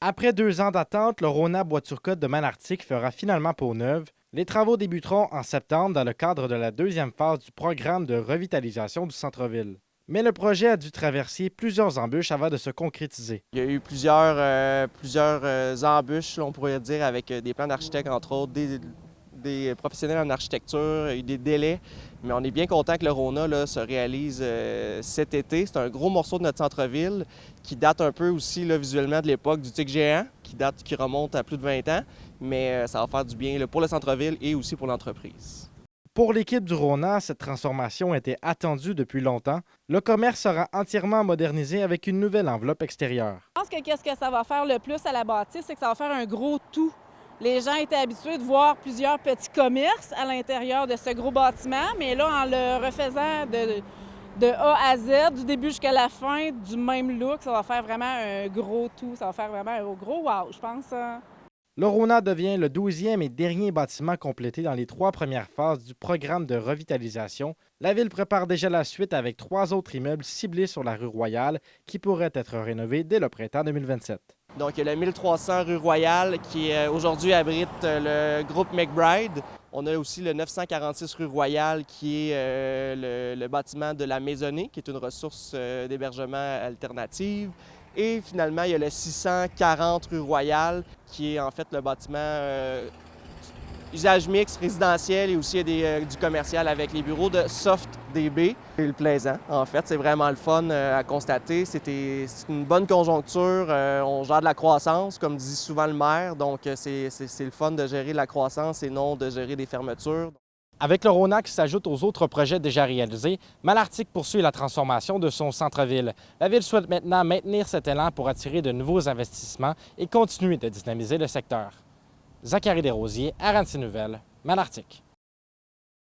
Après 2 ans d'attente, le Rona Bois-Turcotte de Malartic fera finalement peau neuve. Les travaux débuteront en septembre dans le cadre de la deuxième phase du programme de revitalisation du centre-ville. Mais le projet a dû traverser plusieurs embûches avant de se concrétiser. Il y a eu plusieurs embûches, là, on pourrait dire, avec des plans d'architectes, entre autres, des professionnels en architecture, il y a eu des délais. Mais on est bien content que le Rona là, se réalise cet été. C'est un gros morceau de notre centre-ville qui date un peu aussi là, visuellement de l'époque du Tic Géant, qui remonte à plus de 20 ans. Mais ça va faire du bien là, pour le centre-ville et aussi pour l'entreprise. Pour l'équipe du Rona, cette transformation était attendue depuis longtemps. Le commerce sera entièrement modernisé avec une nouvelle enveloppe extérieure. Je pense que qu'est-ce que ça va faire le plus à la bâtisse, c'est que ça va faire un gros tout. Les gens étaient habitués de voir plusieurs petits commerces à l'intérieur de ce gros bâtiment, mais là, en le refaisant de A à Z, du début jusqu'à la fin, du même look, ça va faire vraiment un gros tout. Ça va faire vraiment un gros wow, je pense. Le Rona devient le 12e et dernier bâtiment complété dans les 3 premières phases du programme de revitalisation. La ville prépare déjà la suite avec 3 autres immeubles ciblés sur la rue Royale qui pourraient être rénovés dès le printemps 2027. Donc, il y a le 1300 rue Royale qui aujourd'hui abrite le groupe McBride. On a aussi le 946 rue Royale qui est le bâtiment de la Maisonnée, qui est une ressource d'hébergement alternative. Et finalement, il y a le 640 rue Royale qui est en fait le bâtiment usage mixte, résidentiel et aussi du commercial avec les bureaux de SoftDB. C'est le plaisant, en fait. C'est vraiment le fun à constater. C'est une bonne conjoncture. On gère de la croissance, comme dit souvent le maire. Donc, c'est le fun de gérer la croissance et non de gérer des fermetures. Avec le Rona qui s'ajoute aux autres projets déjà réalisés, Malartic poursuit la transformation de son centre-ville. La ville souhaite maintenant maintenir cet élan pour attirer de nouveaux investissements et continuer de dynamiser le secteur. Zachary Desrosiers, RNC Nouvelles, Malartic.